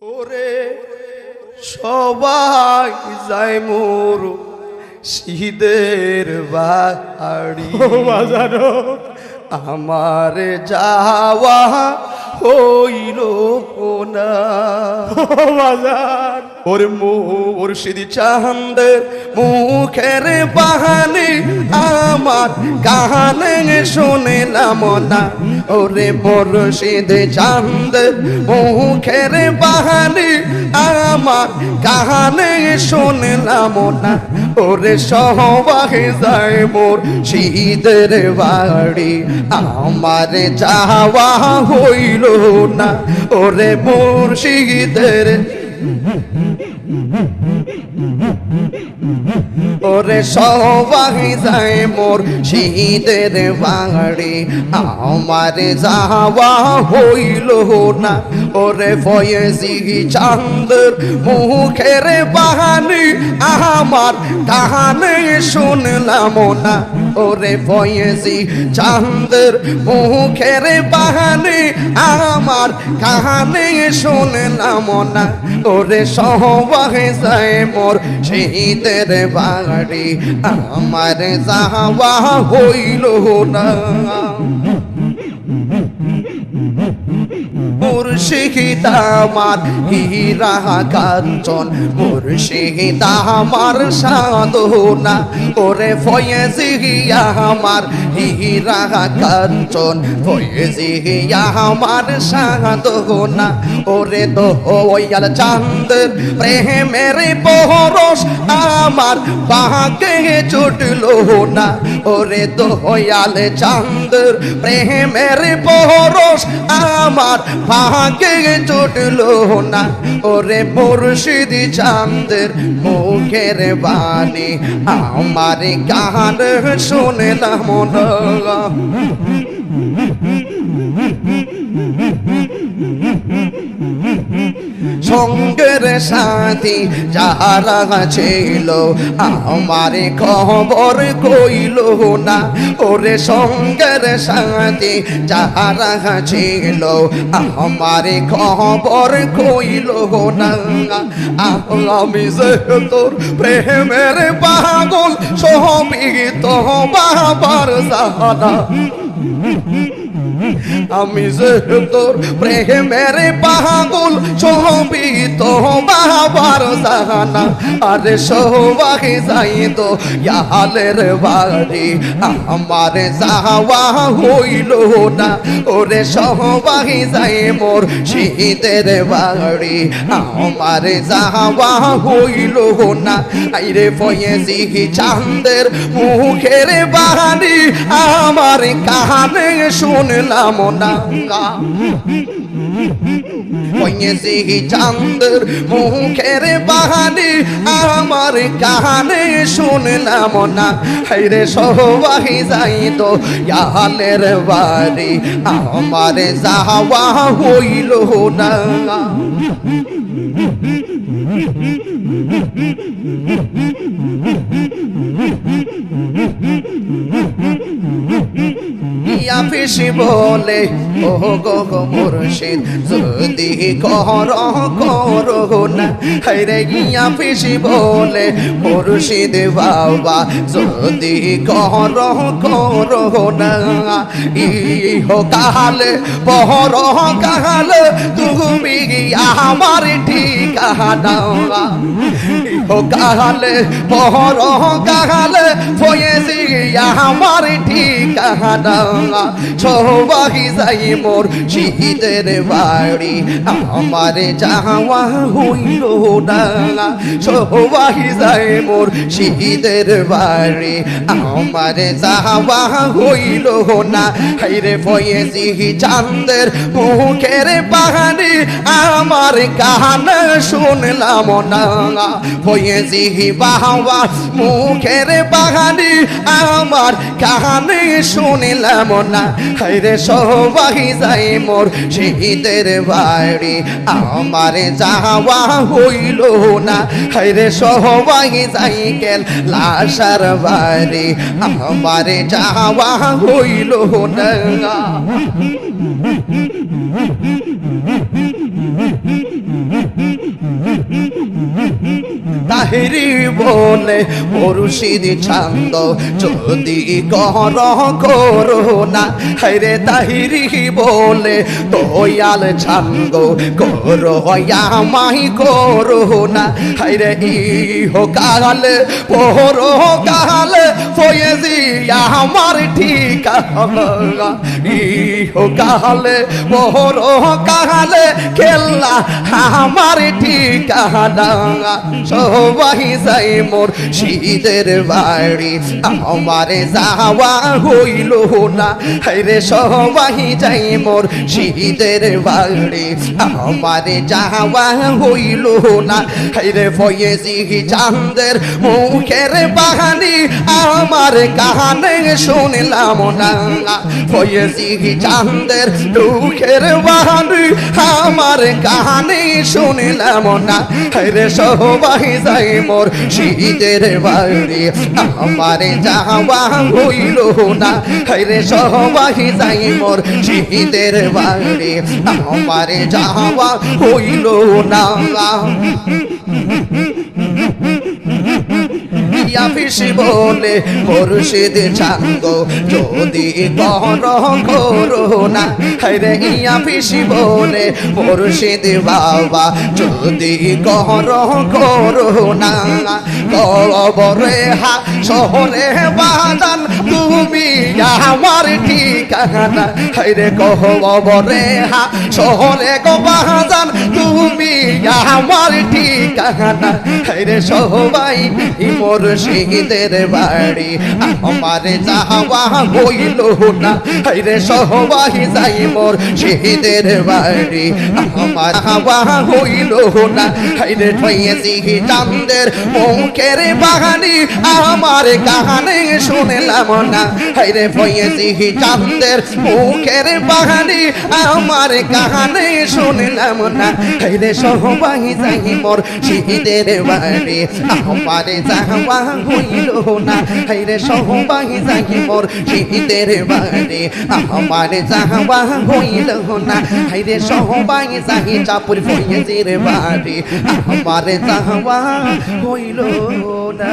ওরে সবাই যায় মোর শীদের বাড়ি বাজানো আমার যাওয়া হইল না বাজার ওর মুর্শিদ চাঁদের মুখের বাহানি আমার কানে শুনলাম না ওরে মুর্শিদ চাঁদের মুখের বাহানি আমার কানে শুনলাম না ওরে সবাই যায় মোর শীদের বাড়ি আমার যাওয়া হইল না ওরে মুর্শিদের ওরে সবাই যায় মোর শীদের বাড়ি আমার যাওয়া হইল না ওরে ফয়েজি চাঁদের মুখের বাহানি আমার কানে শুনলাম না ওরে ফয়েজি চাঁদের মুখের বাহানি আমার কানে শুনলাম না ওরে সবাই যায় মোর শীদের বাড়ি আমার যাওয়া হইল না মুর্শিদ আমার হীরা কাঞ্চন মুর্শিদ আমার সাধনা ওরে ফয়েজি আমার হীরা কাঞ্চন ফয়েজি আমার সাধনা ওরে দয়াল চাঁদের প্রেমের পরশ আমার বাঁকে জুটল না ওরে দয়াল চাঁদের প্রেমের পরশ আমার ভাগে জুটল না ওরে মুর্শিদ চাঁদের মুখের বাণী আমার গান শুনলাম না সঙ্গের সাথী যারা ছিল আমার খবর কইল না ওরে সঙ্গের সাথী যারা ছিল আমার খবর কইল না আমি যে তোর প্রেমের পাগল সবই তো বাবার সাহানা আমি যে তোর প্রেমের পাগল ছবি তো বাবার জাহানা আরে সবাই যাই তো ইয়ালের বাড়ি আমার যাওয়া হইল না ওরে সবাই যাই মোর শীতের বাড়ি আমার যাওয়া হইল না আইরে ফয়েজি চাঁদের মুখের বাড়ি আমার কানে শুনলাম না ফয়েজি চাঁদের মুখের বাহানি আমার কানে শুনলাম না হাইরে সবাই যাই তো ইয়ালের বাড়ি আমার যাওয়া হইল না আফিস বলে ও গো মুর্শিদ যদি কর না হায়রে আফিস বলে মুর্শিদ বাবা যদি কর না ইহো কালে পর কালে তুমি আমার ঠিকানা ইহো কালে পর কালে ফয়েজি আমার ঠিকানা সবাই যাই মোর শীতের বাড়ি আমার যাওয়া হইল না সবাই যাই মোর শীতের বাড়ি আমার যাওয়া হইল না হাইরে ফয়েজি চাঁদের মুখের বাহানি আমার কান শুনলাম না ফয়েজি বাবা মুখের বাহানি আমার কানে শুনলাম না হায়রে সবাই যাই মোর শীতের বাড়ি আমার যাওয়া হইল না হায়রে সবাই যাই গেল লাশার বাড়ি আমার যাওয়া হইল না তাহিরি বলে মুর্শিদ ছন্দ যদি গ্রহণ করো না হায়রে তাহিরি বলে দয়াল ছন্দ করো আমায় করো না হায়রে ইহো কাল পরো কাল ফয়েজি আমার ঠিকানা ইহো কাল পরো কাল কেল্লা আমার ঠিকানা সবাই যাই মোর শীতের বাড়ি আমার যাওয়া হইল না হায়রে সবাই যাই মোর শীতের বাড়ি আমার যাওয়া হইল না হায়রে ফয়েজি চাঁদের মুখের বাহানি আমার কানে শুনলাম না ফয়েজি চাঁদের মুখের বাহানি আমার কানে শুনলাম না হায়রে সবাই যাই মোর শীতের বাড়ি আমার যাওয়া হইল না হায়রে সবাই যাই মোর শীতের বাড়ি আমার যাওয়া হইল না আফিস বলে মুর্শিদ ছন্দ যদি গ্রহণ করো না হায়রে আফিস বলে মুর্শিদ বাবা যদি গ্রহণ করো না কবরে শহরে বাজান তুমি আমার ঠিকানা হায়রে কবরে শহরে বাজান তুমি আমার ঠিকানা হায়রে সবাই মুর্শিদের বাড়ি আমার যাওয়া হইল না হায়রে সবাই যাই মুর্শিদের বাড়ি আমার যাওয়া হইল না হায়রে ফয়েজি চাঁদের মুখের বাহানি আমার কানে শুনলাম না হায়রে ফয়েজি চাঁদের মুখের বাহানি আমার কানে শুনলাম না হায়রে সবাই যাই মুর্শিদের বাড়ি আমার যাওয়া হইল না হায়রে সবাই যাই মুর্শিদের বাড়ি আমার যাওয়া হইল না হায়রে সবাই যাই চাপুর ফয়েজির বাড়ি আমার যাওয়া হইল না